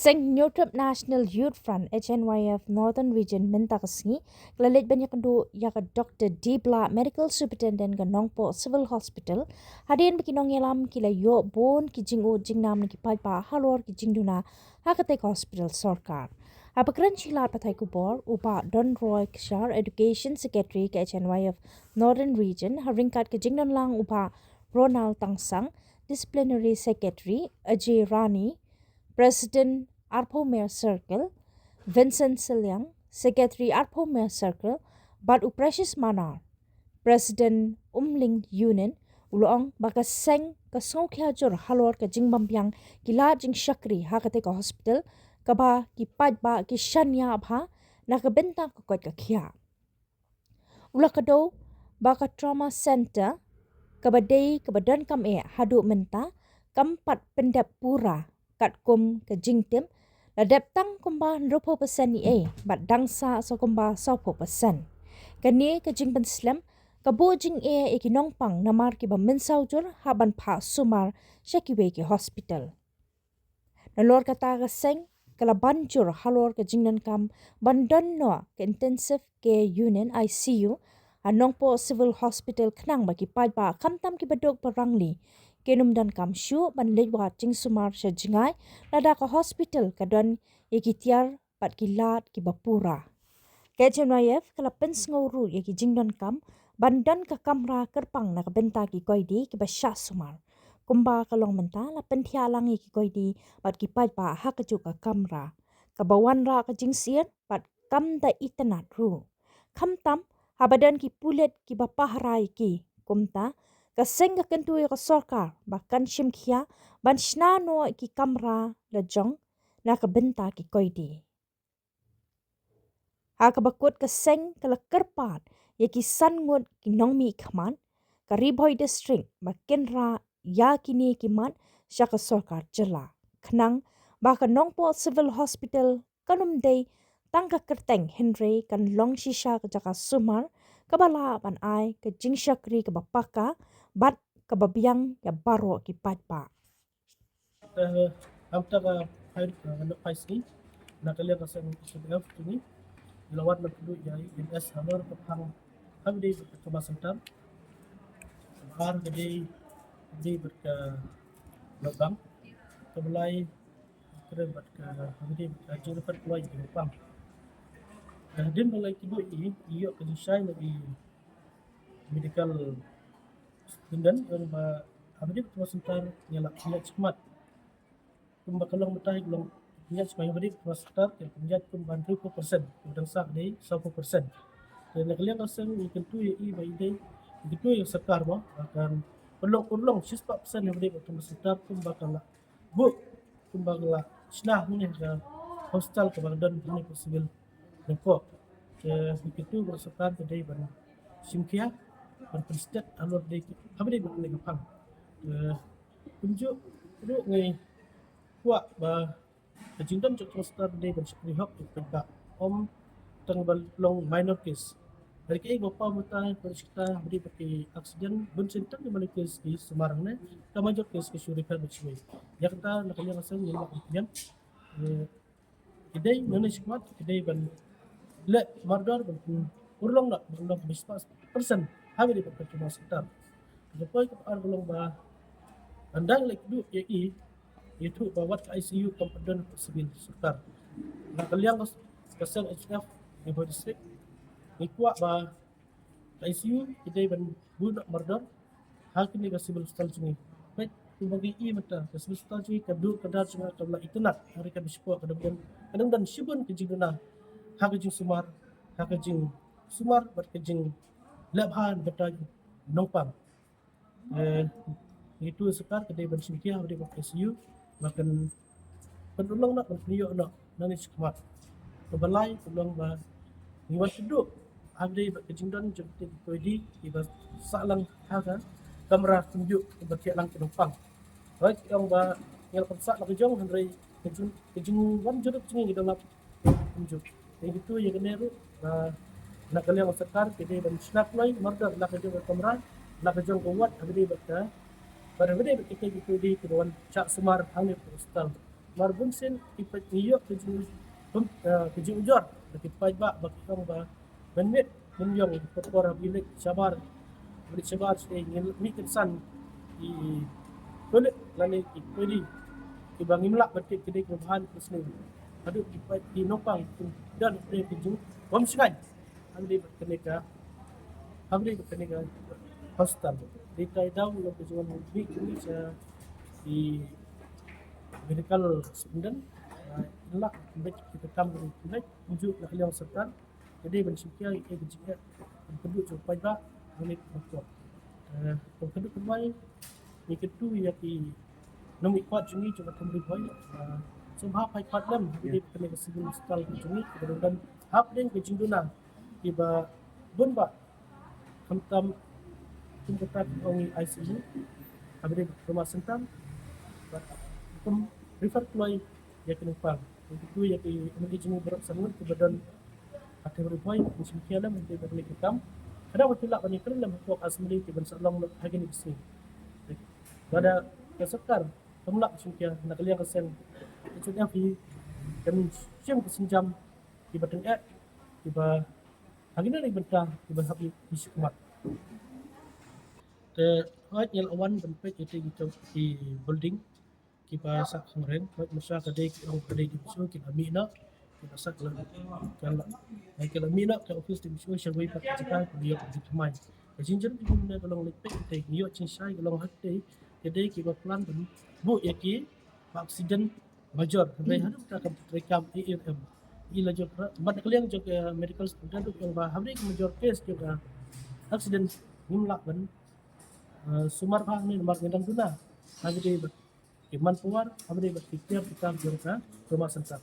Kaseng Newtrip National Youth Front HNYF Northern Region minta kesengi kelalit banyak kendu ya ke Dr. Dibla Medical Superintendent ke Nongpo Civil Hospital hadian bikinong yelam kila yo bon ki jingu jingnam ki paipa halor ki jingduna hakatek hospital sorkar. Apakran chilat patai kubor upa Don Roy Kshar Education Secretary ke HNYF Northern Region haringkat ke jingdan lang upa Ronald Tangsang Disciplinary Secretary Ajay Rani President Arpo Mayor Circle, Vincent Silyang, Secretary Arpo Mayor Circle, Badu Precious Manar, President Umling Union, Ulong Bakaseng Kasongkya Jor Halor ka Jingbambyang Kila Jing Shakri Hakate ka Hospital, Kaba ki Padba ki Shanya Abha, Nakabenta Kakot ka Kya. Ulakado Baka Trauma Center, Kabadei Kabadan Kame Hadu Menta, Kampat Pendap Pura, kat kum ke jingtim la deptang kumba 20% ni bat dangsa so kumba 10%. Kani ke jing penslam kabo jing ikinong pang namar ki ba minsau jur haban pa sumar syakiwe ki hospital. Nalor kata ka seng kala banjur halor ke jingnan kam bandan no ke intensive care unit ICU anong po civil hospital kenang bagi padba kamtam ki badok perangli kenum dan kam syu ban lewa jing sumar sya jingai lada ka hospital kadon ikitiar pat kilat ki bapura ke HNYF kala pens nguru yaki jingdan kam bandan ka kamra kerpang na kabenta ki koidi ki basya sumar kumba kalong menta la pentia langi ki koidi pat ki padba ha ka ka kamra ka bawan ra ka jing sir pat kam da itanat ru kamtam habadan ki pulet ki bapahrai ki kumta kaseng ka kentu ka sorkar bahkan shimkhia ban shna no ki kamra la jong na ka benta ki koidi ha ka bakut kaseng kala kerpat ya ki sangut ki nongmi khaman ka riboy district makenra ya kini ki man sya ka sorkar jela khnang ba ka nongpo civil hospital kanum dei tangka kerteng henry kan long shisha ka jaka sumar kabala ban ai ka jingshakri ka bapaka bat kababiang ya baro ki patpa. After the Paisni, Natalia Kasan Isabel to me, Lawat Nakudu Yai, MS Hammer Pang, Hamdi Thomas Santan, Har the day but Lobang, Kabalai, but Hamdi Jennifer White in Pang. I didn't like to do you can shine the medical student or Hamdi Thomas Santan, Yelak Mat. Kumba kalong matay kalong pinjat sa mga balik start yung pinjat kung 100% yung sa day 10%. Kaya nakaliang kasang ikantu yung iba day itu yung sakar mo akan ulong 6% yung balik kung start kumba kala bu kumba kala snah mo sa hostel kumba dan ini possible nako. Kaya itu yung start day ban simkia ban prestet alor day abadi ban nagapang. Kunjo itu ngay kuat bah kejingdam cak start day ban syakri hok ikut om tangbal long minor case dari kay bapa mata persikta beri pakai aksiden ben sentak di balik case di Semarang ne kamajok case ke Surika Beachway ya kata nakanya kasang yung makampian idai nana sikmat idai ban le mardar ban urlong nak urlong bispas person habi di pakai cuma sekitar lepas ke urlong bah andang lek du ya itu bawat ICU komponen civil serta nak kaliang kasang HF di district ikwa ba ICU kita ban budak murder hakim ni civil hospital sini baik bagi mata civil hospital sini kadu kadar semua kabla itnak hari ka bispo kadang dan sibun kejingna hakajing sumar bat kejing labhan bataj nongpang itu sekar kedai ban simkia hari ka ICU makan penulang nak penyo nak nani sekemat kebalai peluang ba niwan seduk abdi kejingdan jepti koidi iba salang haga kamera tunjuk bertiak lang penumpang right yang ba yang pensak nak kejong handrai kejing wan jeruk cingi dalam tunjuk yang itu ya keneru nak kalian sekar kedai ban snap lai murder nak kejong kamera nak kejong kuat abdi berta pada benda kita di keduan cak semar hangit hostel marbun sen ipat niyo keju ujor tapi pai ba kang ba benmet menyong perkara bilik sabar bilik sabar stay ngil mi kensan i kulit lani i kuli i bangi melak batik kedai bahan kesni adu ipat i nopang dan pre keju bom sikai andi berkenika habri berkenika hostel di daw lo kejuan bi ini sa di medical student ilak baik kita kam dari baik ujuk nak liang serta jadi bensikia jika kedua cupai ba menit waktu kedua kembali ni kedua ya ki nomi kuat juni coba kembali boy sebab pai kuat lem jadi kena kesibul sekal juni kemudian hap den ke jinduna tiba bun ba kamtam kita ongi ICU habis rumah sentam kum refer keluar ya kena pang itu ya ki emergency berat sangat ke badan ada berboy musim kialam untuk balik hitam ada waktu lah banyak kali dalam waktu asmili ke bangsa Allah lagi ni kesini pada kesekar pemulak musim kia nak liang kesen itu yang di kami siam kesenjam di badan tiba hari ni bentang tiba habi isi kuat ke hoit yang awan benpek itu di building kita sak kemarin masa kadai orang kadai di musuh kita mina kita sak kalau kalau mina ke office di musuh syawai pak jika dia pergi kemai jinjur di mana kalau lepek kita niyo cinsai kalau hati kadai kita plan dan bu yaki aksiden major kadai hadu kita akan rekam EMM ila jo mat kalian jo medical student tu yang bahari major case juga aksiden nimlak ban sumar phang ni nomor ngendang tuna hari Iman Puar, abdi berpikir kita berka rumah sentak.